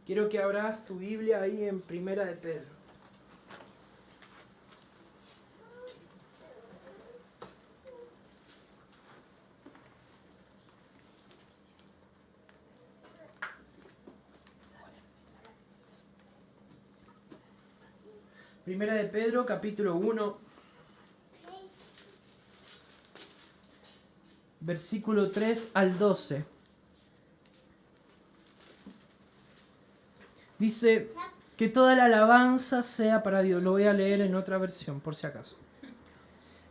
Quiero que abras tu Biblia ahí en Primera de Pedro. Primera de Pedro, capítulo 1, versículo 3 al 12. Dice que toda la alabanza sea para Dios. Lo voy a leer en otra versión, por si acaso.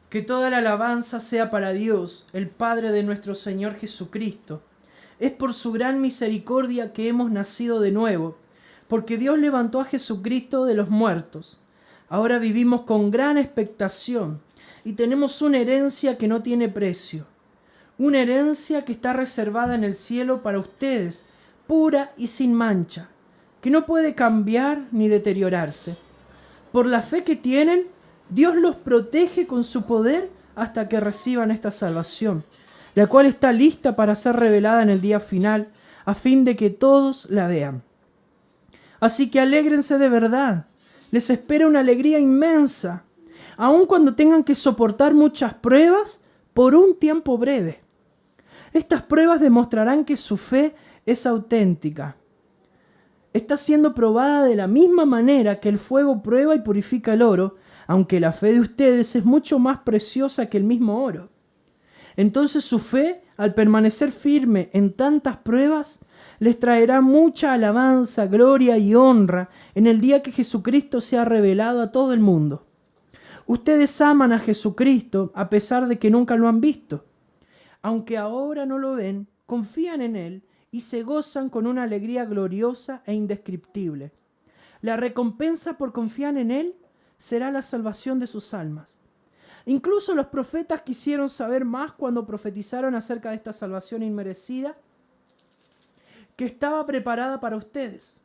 Que toda la alabanza sea para Dios, el Padre de nuestro Señor Jesucristo. Es por su gran misericordia que hemos nacido de nuevo, porque Dios levantó a Jesucristo de los muertos. Ahora vivimos con gran expectación y tenemos una herencia que no tiene precio. Una herencia que está reservada en el cielo para ustedes, pura y sin mancha, que no puede cambiar ni deteriorarse. Por la fe que tienen, Dios los protege con su poder hasta que reciban esta salvación, la cual está lista para ser revelada en el día final, a fin de que todos la vean. Así que alégrense de verdad. Les espera una alegría inmensa, aun cuando tengan que soportar muchas pruebas por un tiempo breve. Estas pruebas demostrarán que su fe es auténtica. Está siendo probada de la misma manera que el fuego prueba y purifica el oro, aunque la fe de ustedes es mucho más preciosa que el mismo oro. Entonces su fe, al permanecer firme en tantas pruebas, les traerá mucha alabanza, gloria y honra en el día que Jesucristo sea revelado a todo el mundo. Ustedes aman a Jesucristo a pesar de que nunca lo han visto. Aunque ahora no lo ven, confían en Él y se gozan con una alegría gloriosa e indescriptible. La recompensa por confiar en Él será la salvación de sus almas. Incluso los profetas quisieron saber más cuando profetizaron acerca de esta salvación inmerecida que estaba preparada para ustedes.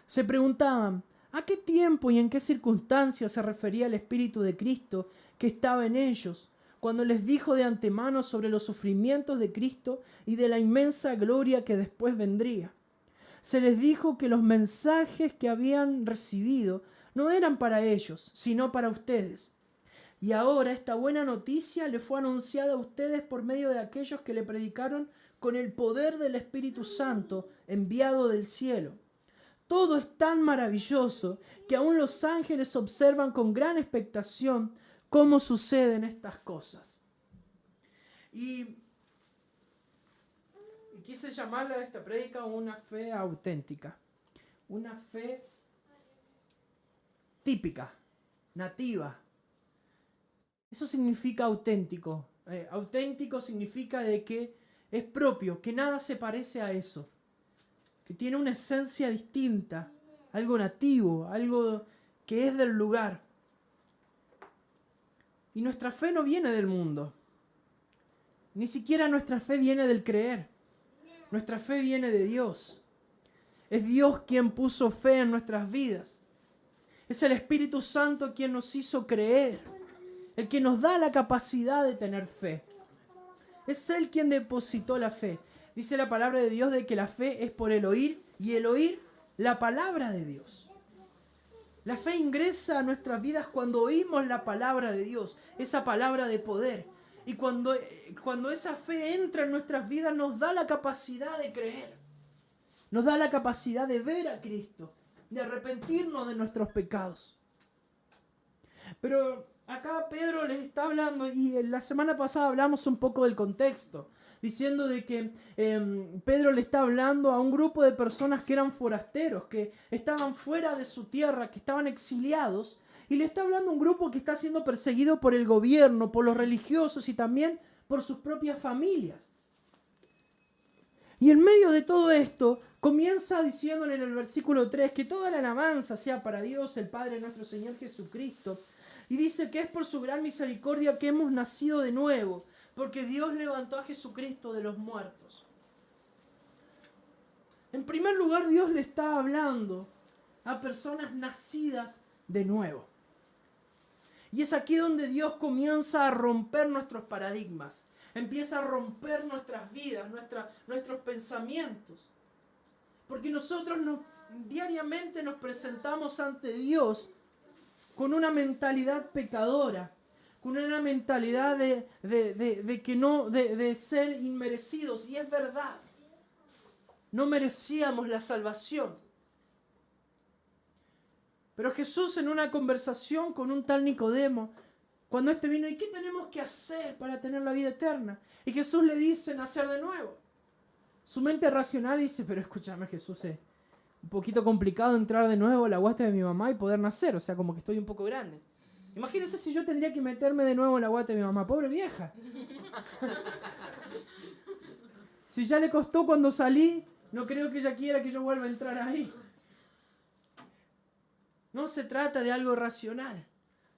Se preguntaban, ¿a qué tiempo y en qué circunstancias se refería el Espíritu de Cristo que estaba en ellos, cuando les dijo de antemano sobre los sufrimientos de Cristo y de la inmensa gloria que después vendría? Se les dijo que los mensajes que habían recibido no eran para ellos, sino para ustedes. Y ahora esta buena noticia le fue anunciada a ustedes por medio de aquellos que le predicaron con el poder del Espíritu Santo enviado del cielo. Todo es tan maravilloso que aún los ángeles observan con gran expectación cómo suceden estas cosas. Y quise llamarle a esta prédica una fe auténtica, una fe típica, nativa. Eso significa auténtico. Auténtico significa de que es propio, que nada se parece a eso, que tiene una esencia distinta, algo nativo, algo que es del lugar. Y nuestra fe no viene del mundo, ni siquiera nuestra fe viene del creer. Nuestra fe viene de Dios. Es Dios quien puso fe en nuestras vidas. Es el Espíritu Santo quien nos hizo creer, el que nos da la capacidad de tener fe. Es Él quien depositó la fe. Dice la palabra de Dios de que la fe es por el oír y el oír la palabra de Dios. La fe ingresa a nuestras vidas cuando oímos la palabra de Dios, esa palabra de poder. Y cuando esa fe entra en nuestras vidas nos da la capacidad de creer. Nos da la capacidad de ver a Cristo, de arrepentirnos de nuestros pecados. Pero acá Pedro les está hablando, y la semana pasada hablamos un poco del contexto, diciendo de que Pedro le está hablando a un grupo de personas que eran forasteros, que estaban fuera de su tierra, que estaban exiliados, y le está hablando a un grupo que está siendo perseguido por el gobierno, por los religiosos y también por sus propias familias. Y en medio de todo esto, comienza diciéndole en el versículo 3 que toda la alabanza sea para Dios, el Padre de nuestro Señor Jesucristo. Y dice que es por su gran misericordia que hemos nacido de nuevo, porque Dios levantó a Jesucristo de los muertos. En primer lugar, Dios le está hablando a personas nacidas de nuevo. Y es aquí donde Dios comienza a romper nuestros paradigmas. Empieza a romper nuestras vidas, nuestros pensamientos. Porque nosotros diariamente nos presentamos ante Dios con una mentalidad pecadora, con una mentalidad de ser inmerecidos. Y es verdad, no merecíamos la salvación. Pero Jesús, en una conversación con un tal Nicodemo, cuando este vino, ¿y qué tenemos que hacer para tener la vida eterna? Y Jesús le dice, nacer de nuevo. Su mente racional dice, pero escúchame, Jesús, es un poquito complicado entrar de nuevo a la guata de mi mamá y poder nacer. O sea, como que estoy un poco grande. Imagínense si yo tendría que meterme de nuevo en la guata de mi mamá. Pobre vieja. Si ya le costó cuando salí, no creo que ella quiera que yo vuelva a entrar ahí. No se trata de algo racional.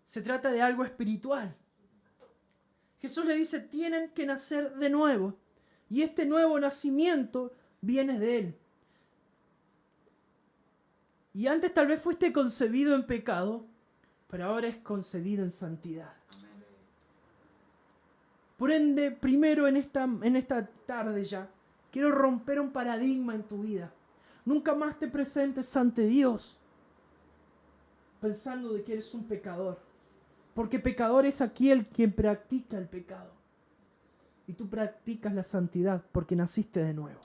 Se trata de algo espiritual. Jesús le dice, tienen que nacer de nuevo. Y este nuevo nacimiento viene de Él. Y antes tal vez fuiste concebido en pecado, pero ahora es concebido en santidad. Por ende, primero en esta tarde ya, quiero romper un paradigma en tu vida. Nunca más te presentes ante Dios pensando de que eres un pecador. Porque pecador es aquel quien practica el pecado. Y tú practicas la santidad porque naciste de nuevo.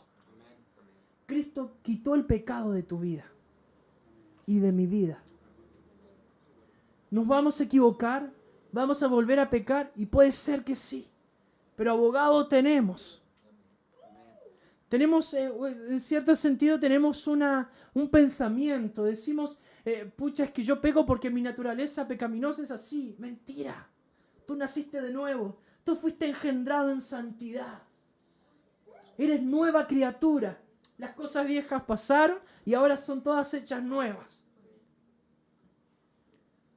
Cristo quitó el pecado de tu vida y de mi vida. Nos vamos a equivocar, vamos a volver a pecar y puede ser que sí. Pero abogado tenemos. Tenemos, en cierto sentido, tenemos un pensamiento. Decimos, pucha, es que yo peco porque mi naturaleza pecaminosa es así. Mentira. Tú naciste de nuevo. Tú fuiste engendrado en santidad. Eres nueva criatura. Las cosas viejas pasaron y ahora son todas hechas nuevas.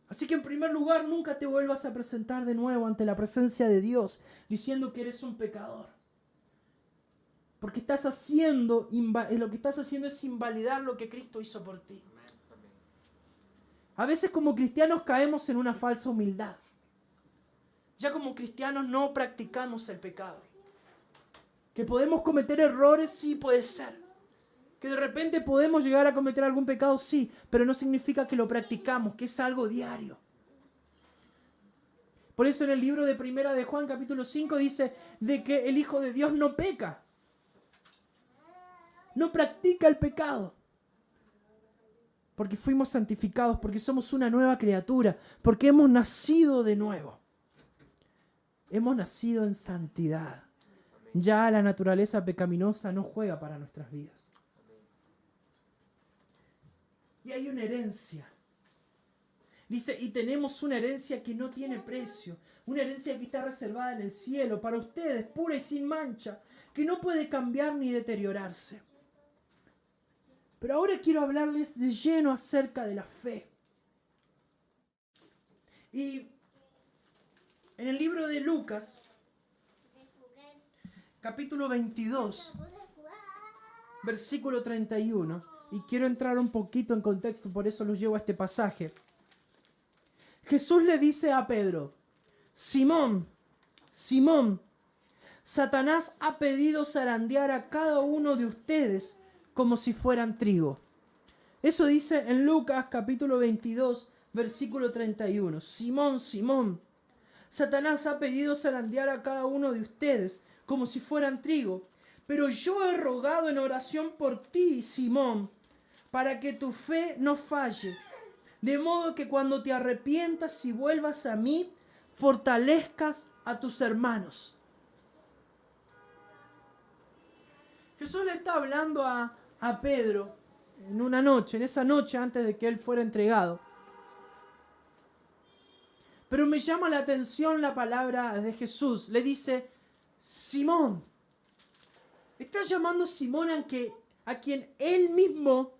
Así que en primer lugar, nunca te vuelvas a presentar de nuevo ante la presencia de Dios diciendo que eres un pecador. Porque lo que estás haciendo es invalidar lo que Cristo hizo por ti. A veces como cristianos caemos en una falsa humildad. Ya como cristianos no practicamos el pecado. Que podemos cometer errores, sí puede ser. Que de repente podemos llegar a cometer algún pecado, sí, pero no significa que lo practicamos, que es algo diario. Por eso en el libro de Primera de Juan, capítulo 5, dice de que el Hijo de Dios no peca. No practica el pecado. Porque fuimos santificados, porque somos una nueva criatura, porque hemos nacido de nuevo. Hemos nacido en santidad. Ya la naturaleza pecaminosa no juega para nuestras vidas. Y hay una herencia. Dice, y tenemos una herencia que no tiene precio. Una herencia que está reservada en el cielo para ustedes, pura y sin mancha, que no puede cambiar ni deteriorarse. Pero ahora quiero hablarles de lleno acerca de la fe. Y en el libro de Lucas, capítulo 22, versículo 31, y quiero entrar un poquito en contexto, por eso los llevo a este pasaje. Jesús le dice a Pedro, Simón, Simón, Satanás ha pedido zarandear a cada uno de ustedes como si fueran trigo. Eso dice en Lucas capítulo 22, versículo 31. Simón, Simón, Satanás ha pedido zarandear a cada uno de ustedes como si fueran trigo. Pero yo he rogado en oración por ti, Simón, para que tu fe no falle. De modo que cuando te arrepientas y vuelvas a mí, fortalezcas a tus hermanos. Jesús le está hablando a Pedro en esa noche antes de que él fuera entregado. Pero me llama la atención la palabra de Jesús. Le dice, Simón. Está llamando Simón a quien él mismo,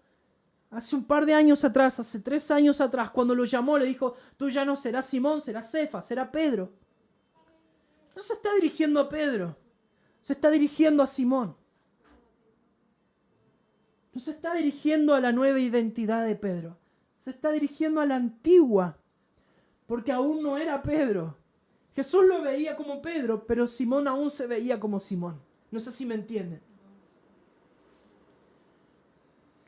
hace un par de años atrás, hace 3 años atrás, cuando lo llamó, le dijo, tú ya no serás Simón, serás Cefas, será Pedro. No se está dirigiendo a Pedro, se está dirigiendo a Simón. No se está dirigiendo a la nueva identidad de Pedro. Se está dirigiendo a la antigua. Porque aún no era Pedro. Jesús lo veía como Pedro, pero Simón aún se veía como Simón. No sé si me entienden.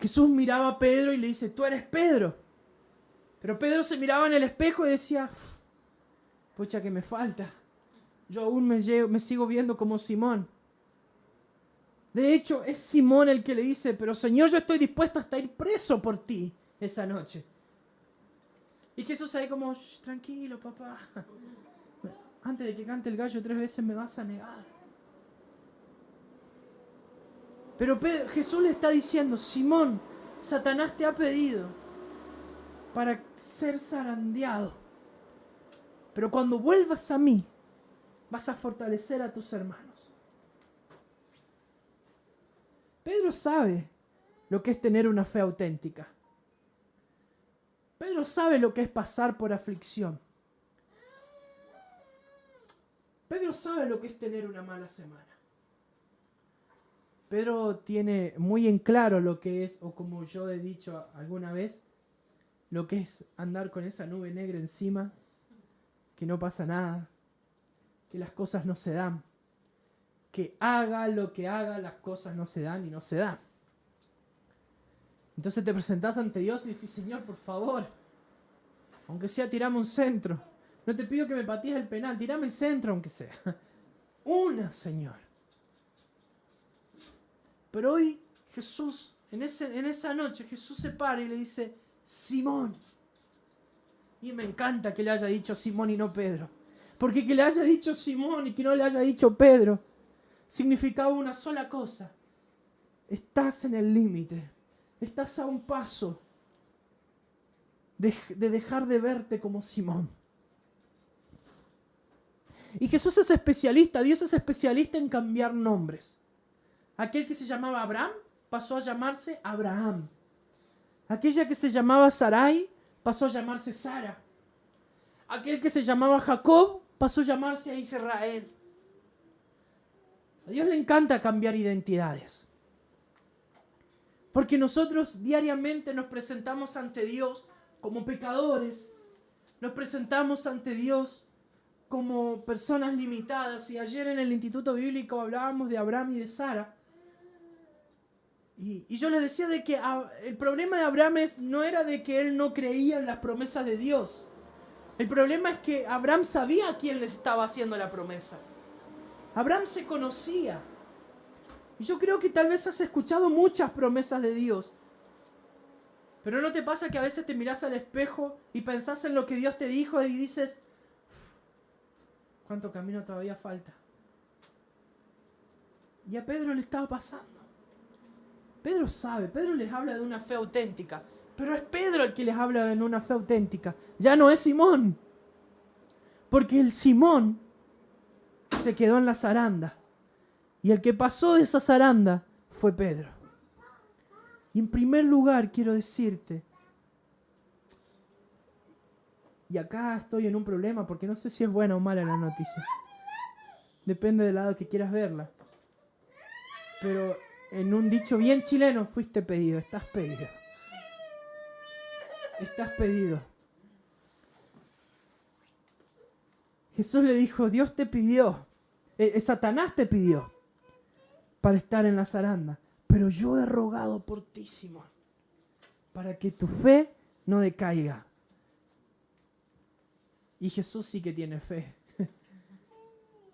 Jesús miraba a Pedro y le dice, tú eres Pedro. Pero Pedro se miraba en el espejo y decía, pucha que me falta. Yo aún me sigo viendo como Simón. De hecho, es Simón el que le dice, pero Señor, yo estoy dispuesto hasta ir preso por ti esa noche. Y Jesús ahí como, tranquilo papá. Antes de que cante el gallo 3 veces me vas a negar. Pero Jesús le está diciendo, Simón, Satanás te ha pedido para ser zarandeado. Pero cuando vuelvas a mí, vas a fortalecer a tus hermanos. Pedro sabe lo que es tener una fe auténtica. Pedro sabe lo que es pasar por aflicción. Pedro sabe lo que es tener una mala semana. Pedro tiene muy en claro lo que es, o como yo he dicho alguna vez, lo que es andar con esa nube negra encima, que no pasa nada, que las cosas no se dan, que haga lo que haga, las cosas no se dan y no se dan. Entonces te presentás ante Dios y decís, Señor, por favor, aunque sea tirame un centro. No te pido que me patees el penal, tirame el centro aunque sea. Una, Señor. Pero hoy Jesús, en esa noche, Jesús se para y le dice, Simón. Y me encanta que le haya dicho Simón y no Pedro. Porque que le haya dicho Simón y que no le haya dicho Pedro, significaba una sola cosa. Estás en el límite. Estás a un paso de dejar de verte como Simón. Y Jesús es especialista, Dios es especialista en cambiar nombres. Aquel que se llamaba Abraham pasó a llamarse Abraham. Aquella que se llamaba Sarai pasó a llamarse Sara. Aquel que se llamaba Jacob pasó a llamarse Israel. A Dios le encanta cambiar identidades. Porque nosotros diariamente nos presentamos ante Dios como pecadores. Nos presentamos ante Dios como personas limitadas. Y ayer en el Instituto Bíblico hablábamos de Abraham y de Sara. Y yo les decía de que el problema de Abraham no era de que él no creía en las promesas de Dios. El problema es que Abraham sabía a quién le estaba haciendo la promesa. Abraham se conocía. Y yo creo que tal vez has escuchado muchas promesas de Dios. Pero ¿no te pasa que a veces te mirás al espejo y pensás en lo que Dios te dijo y dices, ¿cuánto camino todavía falta? Y a Pedro le estaba pasando. Pedro sabe, Pedro les habla de una fe auténtica. Pero es Pedro el que les habla de una fe auténtica. Ya no es Simón. Porque el Simón se quedó en la zaranda. Y el que pasó de esa zaranda fue Pedro. Y en primer lugar quiero decirte, y acá estoy en un problema porque no sé si es buena o mala la noticia. Depende del lado que quieras verla. Pero en un dicho bien chileno, fuiste pedido, estás pedido. Estás pedido. Jesús le dijo, Dios te pidió, Satanás te pidió para estar en la zaranda, pero yo he rogado por ti, Simón, para que tu fe no decaiga. Y Jesús sí que tiene fe.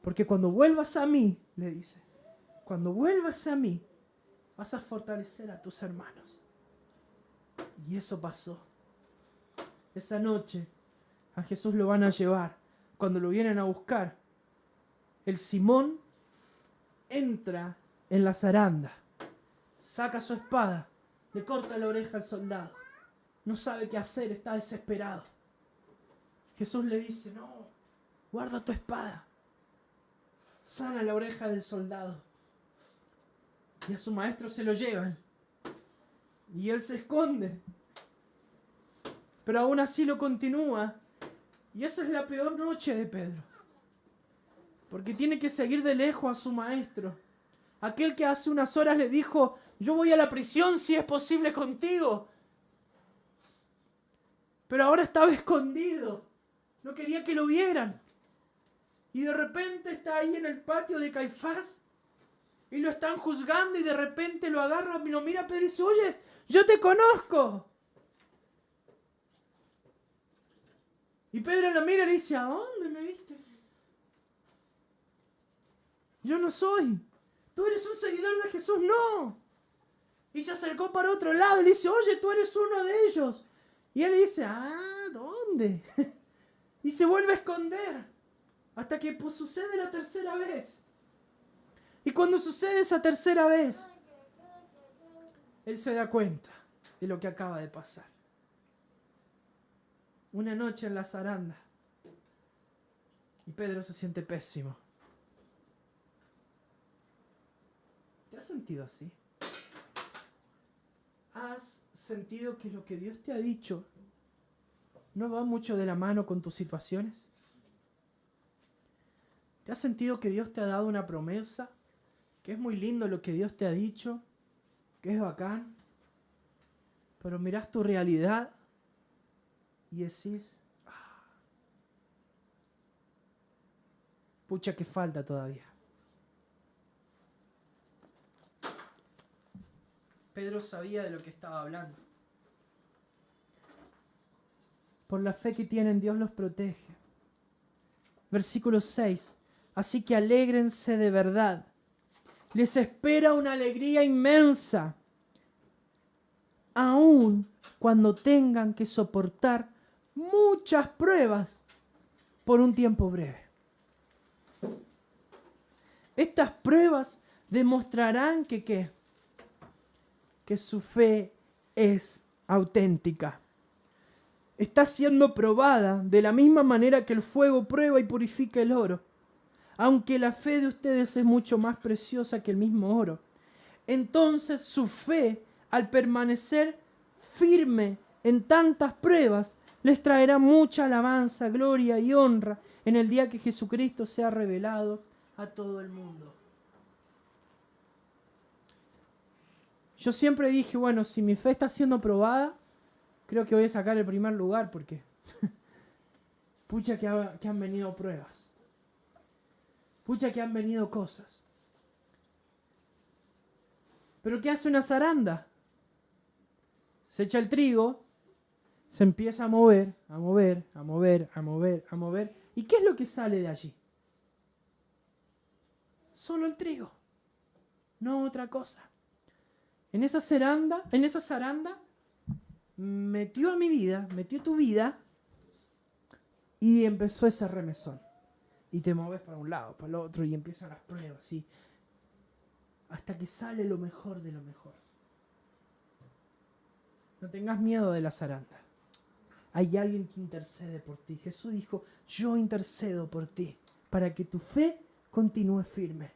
Porque cuando vuelvas a mí, le dice, cuando vuelvas a mí, vas a fortalecer a tus hermanos. Y eso pasó. Esa noche a Jesús lo van a llevar. Cuando lo vienen a buscar, el Simón entra en la zaranda, saca su espada, le corta la oreja al soldado. No sabe qué hacer, está desesperado. Jesús le dice, no, guarda tu espada. Sana la oreja del soldado. Y a su maestro se lo llevan. Y él se esconde. Pero aún así lo continúa. Y esa es la peor noche de Pedro. Porque tiene que seguir de lejos a su maestro. Aquel que hace unas horas le dijo, yo voy a la prisión si es posible contigo. Pero ahora estaba escondido. No quería que lo vieran. Y de repente está ahí en el patio de Caifás. Y lo están juzgando y de repente lo agarra y lo mira a Pedro y dice, oye, yo te conozco. Y Pedro lo mira y le dice, ¿a dónde me viste? Yo no soy. Tú eres un seguidor de Jesús, no. Y se acercó para otro lado y le dice, oye, tú eres uno de ellos. Y él le dice, ¿dónde? Y se vuelve a esconder hasta que sucede la tercera vez. Y cuando sucede esa tercera vez, él se da cuenta de lo que acaba de pasar. Una noche en la zaranda. Y Pedro se siente pésimo. ¿Te has sentido así? ¿Has sentido que lo que Dios te ha dicho no va mucho de la mano con tus situaciones? ¿Te has sentido que Dios te ha dado una promesa? Que es muy lindo lo que Dios te ha dicho, que es bacán, pero mirás tu realidad y decís, pucha que falta todavía. Pedro sabía de lo que estaba hablando. Por la fe que tienen, Dios los protege. Versículo 6. Así que alégrense de verdad. Les espera una alegría inmensa, aun cuando tengan que soportar muchas pruebas por un tiempo breve. Estas pruebas demostrarán que su fe es auténtica. Está siendo probada de la misma manera que el fuego prueba y purifica el oro. Aunque la fe de ustedes es mucho más preciosa que el mismo oro. Entonces su fe, al permanecer firme en tantas pruebas, les traerá mucha alabanza, gloria y honra en el día que Jesucristo sea revelado a todo el mundo. Yo siempre dije, bueno, si mi fe está siendo probada, creo que voy a sacar el primer lugar porque pucha que han venido pruebas. Pucha que han venido cosas. Pero ¿qué hace una zaranda? Se echa el trigo, se empieza a mover, a mover, a mover, a mover, a mover. ¿Y qué es lo que sale de allí? Solo el trigo, no otra cosa. En esa zaranda metió a mi vida, metió tu vida y empezó ese remesón. Y te mueves para un lado, para el otro y empiezan las pruebas, ¿sí? Hasta que sale lo mejor de lo mejor. No tengas miedo de la zaranda. Hay alguien que intercede por ti. Jesús dijo, yo intercedo por ti, para que tu fe continúe firme.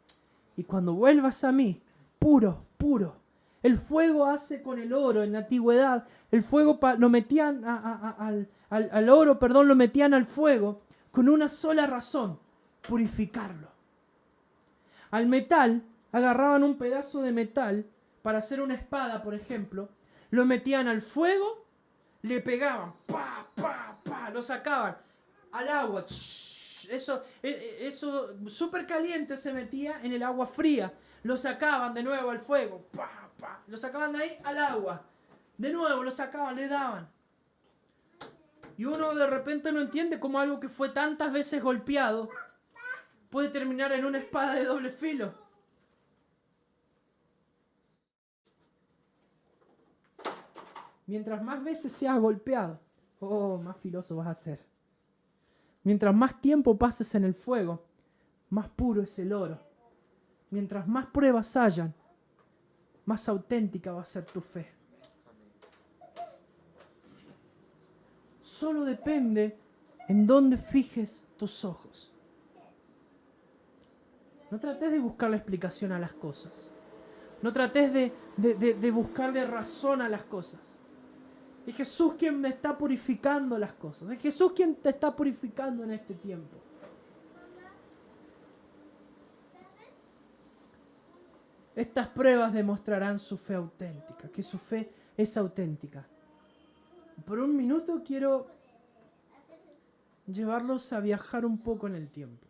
Y cuando vuelvas a mí, puro, puro. El fuego hace con el oro en la antigüedad. El fuego lo metían al oro, lo metían al fuego con una sola razón, purificarlo. Al metal, agarraban un pedazo de metal para hacer una espada, por ejemplo, lo metían al fuego, le pegaban, pa, pa, pa, lo sacaban al agua. Eso súper caliente se metía en el agua fría. Lo sacaban de nuevo al fuego, pa, pa, lo sacaban de ahí al agua. De nuevo lo sacaban, le daban. Y uno de repente no entiende cómo algo que fue tantas veces golpeado puede terminar en una espada de doble filo. Mientras más veces seas golpeado, más filoso vas a ser. Mientras más tiempo pases en el fuego, más puro es el oro. Mientras más pruebas hayan, más auténtica va a ser tu fe. Solo depende en dónde fijes tus ojos. No trates de buscar la explicación a las cosas. No trates de buscarle razón a las cosas. Es Jesús quien me está purificando las cosas. Es Jesús quien te está purificando en este tiempo. Estas pruebas demostrarán su fe auténtica, que su fe es auténtica. Por un minuto quiero llevarlos a viajar un poco en el tiempo.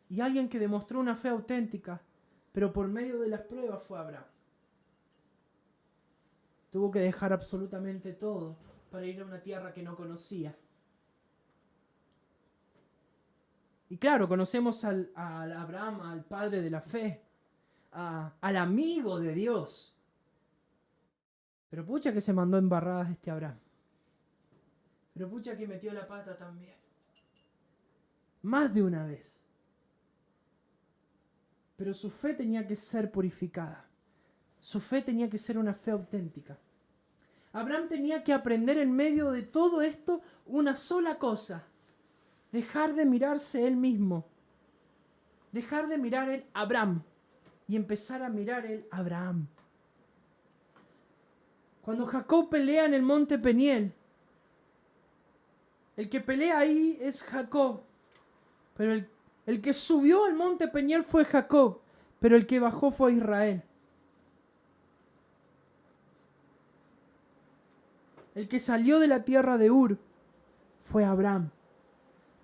Y alguien que demostró una fe auténtica, pero por medio de las pruebas, fue Abraham. Tuvo que dejar absolutamente todo para ir a una tierra que no conocía. Y claro, conocemos al Abraham, al padre de la fe, al amigo de Dios. Pero pucha que se mandó embarradas este Abraham. Pero pucha que metió la pata también. Más de una vez. Pero su fe tenía que ser purificada. Su fe tenía que ser una fe auténtica. Abraham tenía que aprender en medio de todo esto una sola cosa. Dejar de mirarse él mismo. Dejar de mirar el Abraham. Y empezar a mirar el Abraham. Cuando Jacob pelea en el monte Peniel, el que pelea ahí es Jacob. Pero el que subió al monte Peniel fue Jacob. Pero el que bajó fue Israel. El que salió de la tierra de Ur fue Abraham.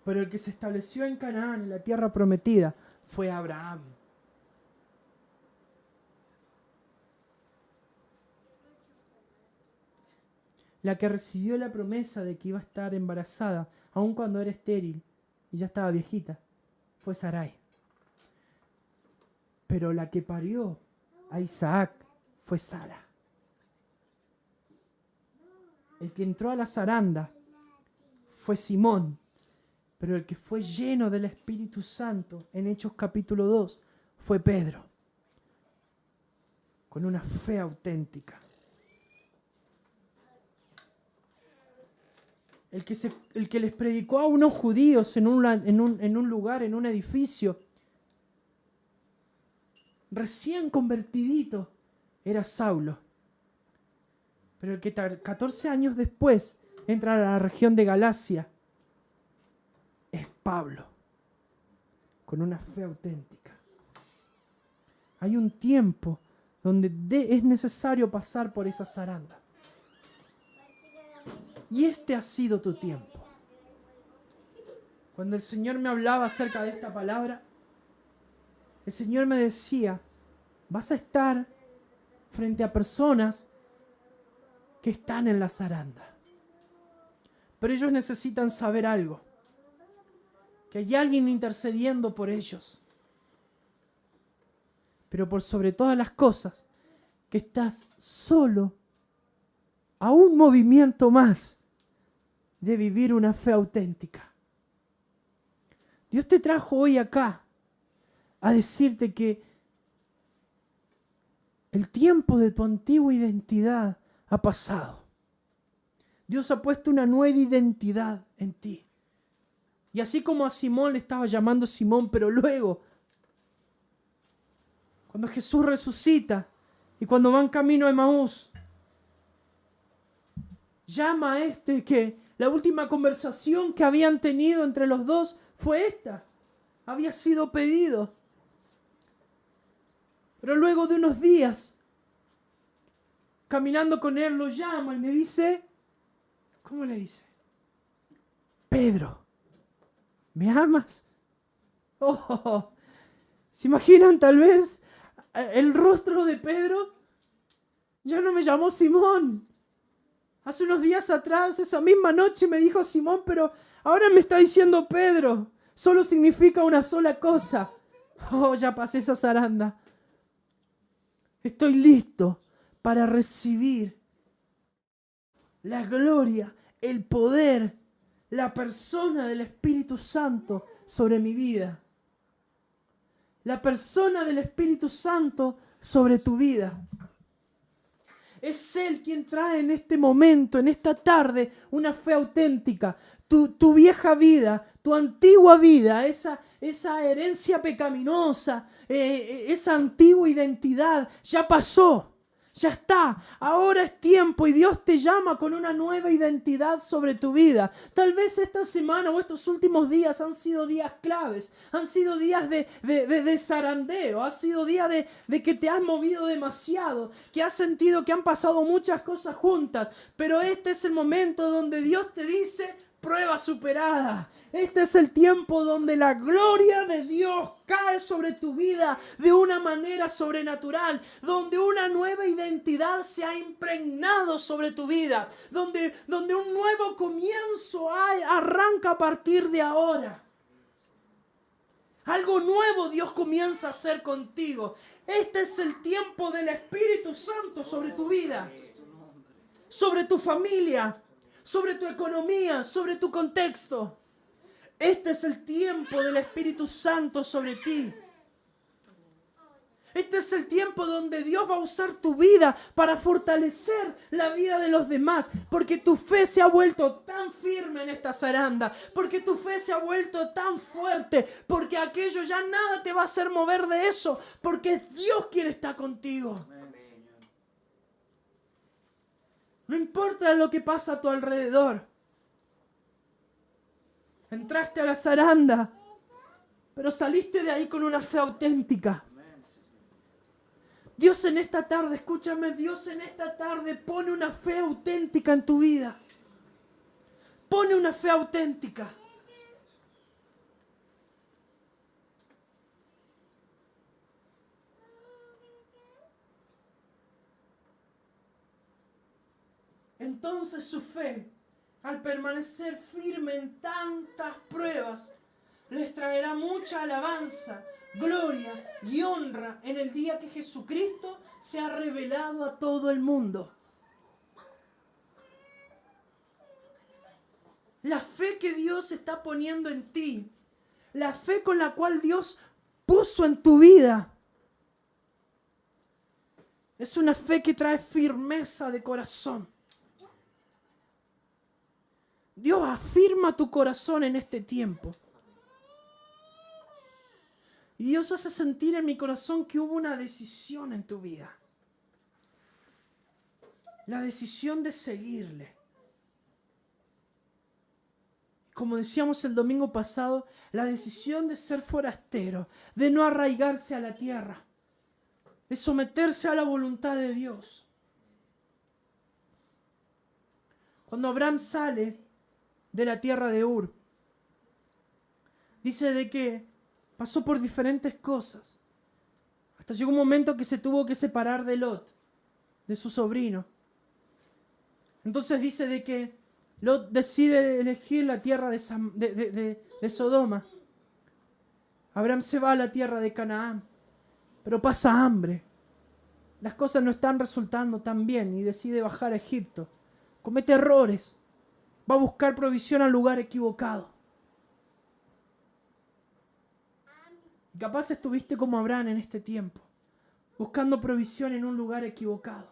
Pero el que se estableció en Canaán, en la tierra prometida, fue Abraham. La que recibió la promesa de que iba a estar embarazada, aun cuando era estéril y ya estaba viejita, fue Sarai. Pero la que parió a Isaac fue Sara. El que entró a la zaranda fue Simón, pero el que fue lleno del Espíritu Santo en Hechos capítulo 2 fue Pedro, con una fe auténtica. El que les predicó a unos judíos en un lugar, en un edificio, recién convertidito, era Saulo. Pero el que 14 años después entra a la región de Galacia es Pablo, con una fe auténtica. Hay un tiempo donde es necesario pasar por esa zaranda. Y este ha sido tu tiempo. Cuando el Señor me hablaba acerca de esta palabra, el Señor me decía, vas a estar frente a personas que están en la zaranda. Pero ellos necesitan saber algo. Que hay alguien intercediendo por ellos. Pero por sobre todas las cosas, que estás solo a un movimiento más de vivir una fe auténtica. Dios te trajo hoy acá a decirte que el tiempo de tu antigua identidad ha pasado. Dios ha puesto una nueva identidad en ti. Y así como a Simón le estaba llamando Simón, pero luego, cuando Jesús resucita y cuando van camino a Emaús, llama a este que la última conversación que habían tenido entre los dos fue esta. Había sido pedido. Pero luego de unos días, caminando con él, lo llama y le dice, ¿cómo le dice? Pedro, ¿me amas? Oh, ¿se imaginan tal vez el rostro de Pedro? Ya no me llamó Simón. Hace unos días atrás, esa misma noche me dijo Simón, pero ahora me está diciendo Pedro. Solo significa una sola cosa. Oh, ya pasé esa zaranda. Estoy listo para recibir la gloria, el poder, la persona del Espíritu Santo sobre mi vida. La persona del Espíritu Santo sobre tu vida. Es Él quien trae en este momento, en esta tarde, una fe auténtica. Tu vieja vida, tu antigua vida, esa herencia pecaminosa, esa antigua identidad, ya pasó. Ya está, ahora es tiempo y Dios te llama con una nueva identidad sobre tu vida. Tal vez esta semana o estos últimos días han sido días claves, han sido días de zarandeo, ha sido días de que te has movido demasiado, que has sentido que han pasado muchas cosas juntas, pero este es el momento donde Dios te dice, prueba superada. Este es el tiempo donde la gloria de Dios cae sobre tu vida de una manera sobrenatural, donde una nueva identidad se ha impregnado sobre tu vida, donde un nuevo comienzo arranca a partir de ahora. Algo nuevo Dios comienza a hacer contigo. Este es el tiempo del Espíritu Santo sobre tu vida, sobre tu familia, sobre tu economía, sobre tu contexto. Este es el tiempo del Espíritu Santo sobre ti. Este es el tiempo donde Dios va a usar tu vida para fortalecer la vida de los demás. Porque tu fe se ha vuelto tan firme en esta zaranda. Porque tu fe se ha vuelto tan fuerte. Porque aquello ya nada te va a hacer mover de eso. Porque Dios quiere estar contigo. No importa lo que pasa a tu alrededor. Entraste a la zaranda, pero saliste de ahí con una fe auténtica. Dios en esta tarde, escúchame, Dios en esta tarde pone una fe auténtica en tu vida. Pone una fe auténtica. Entonces su fe, al permanecer firme en tantas pruebas, les traerá mucha alabanza, gloria y honra en el día que Jesucristo se ha revelado a todo el mundo. La fe que Dios está poniendo en ti, la fe con la cual Dios puso en tu vida, es una fe que trae firmeza de corazón. Dios afirma tu corazón en este tiempo. Y Dios hace sentir en mi corazón que hubo una decisión en tu vida. La decisión de seguirle. Como decíamos el domingo pasado, la decisión de ser forastero, de no arraigarse a la tierra, de someterse a la voluntad de Dios. Cuando Abraham sale de la tierra de Ur, dice de que pasó por diferentes cosas. Hasta llegó un momento que se tuvo que separar de Lot, de su sobrino. Entonces dice de que Lot decide elegir la tierra de Sodoma. Abraham se va a la tierra de Canaán, pero pasa hambre. Las cosas no están resultando tan bien y decide bajar a Egipto. Comete errores. Va a buscar provisión al lugar equivocado. Y capaz estuviste como Abraham en este tiempo, buscando provisión en un lugar equivocado.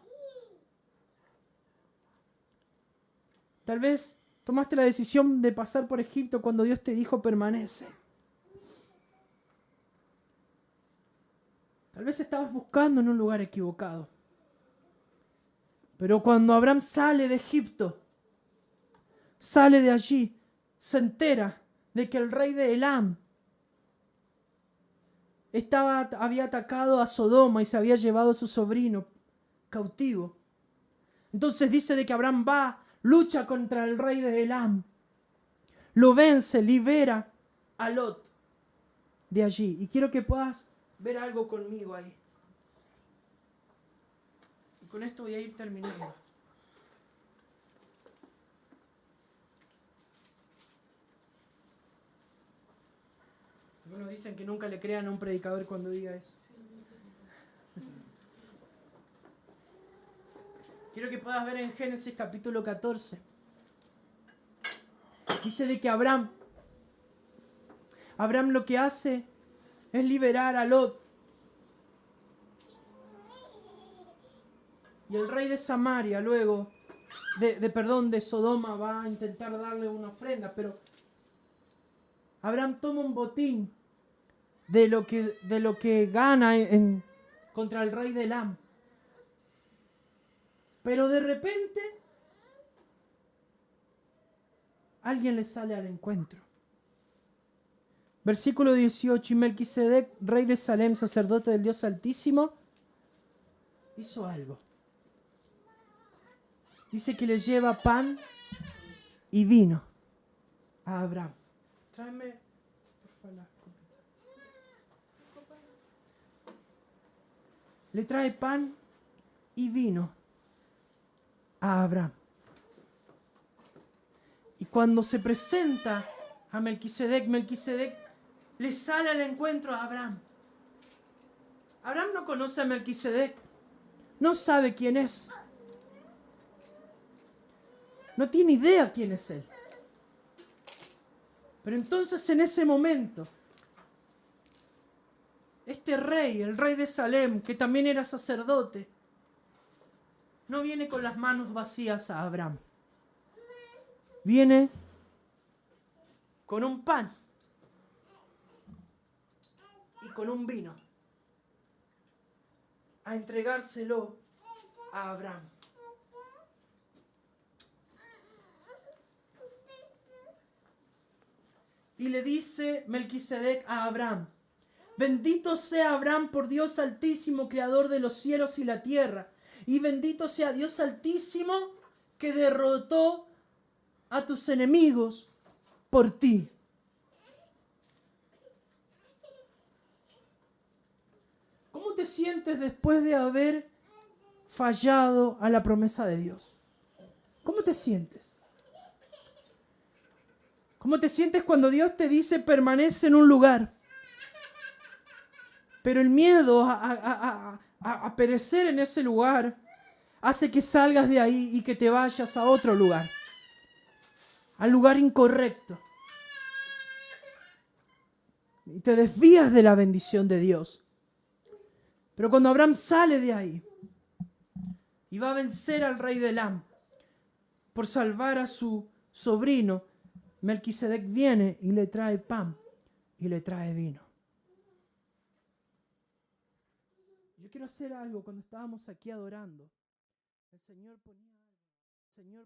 Tal vez tomaste la decisión de pasar por Egipto cuando Dios te dijo permanece. Tal vez estabas buscando en un lugar equivocado. Pero cuando Abraham sale de Egipto, sale de allí, se entera de que el rey de Elam había atacado a Sodoma y se había llevado a su sobrino cautivo. Entonces dice de que Abraham va, lucha contra el rey de Elam, lo vence, libera a Lot de allí. Y quiero que puedas ver algo conmigo ahí. Y con esto voy a ir terminando. Algunos dicen que nunca le crean a un predicador cuando diga eso. Quiero que puedas ver en Génesis capítulo 14. Dice de que Abraham lo que hace es liberar a Lot. Y el rey de Samaria luego, de Sodoma, va a intentar darle una ofrenda, pero Abraham toma un botín de lo que gana contra el rey de Elam. Pero de repente alguien le sale al encuentro. Versículo 18. Y Melquisedec, rey de Salem, sacerdote del Dios Altísimo, hizo algo. Dice que le lleva pan y vino a Abraham. Tráeme, por favor, la escopeta. Le trae pan y vino a Abraham. Y cuando se presenta a Melquisedec, Melquisedec le sale al encuentro a Abraham. Abraham no conoce a Melquisedec, no sabe quién es. No tiene idea quién es él. Pero entonces en ese momento, este rey, el rey de Salem, que también era sacerdote, no viene con las manos vacías a Abraham. Viene con un pan y con un vino a entregárselo a Abraham. Y le dice Melquisedec a Abraham: bendito sea Abraham por Dios Altísimo, creador de los cielos y la tierra. Y bendito sea Dios Altísimo que derrotó a tus enemigos por ti. ¿Cómo te sientes después de haber fallado a la promesa de Dios? ¿Cómo te sientes? ¿Cómo te sientes cuando Dios te dice permanece en un lugar? Pero el miedo a perecer en ese lugar hace que salgas de ahí y que te vayas a otro lugar. Al lugar incorrecto. Y te desvías de la bendición de Dios. Pero cuando Abraham sale de ahí y va a vencer al rey de Elam por salvar a su sobrino, Melquisedec viene y le trae pan y le trae vino. Yo quiero hacer algo. Cuando estábamos aquí adorando, el Señor ponía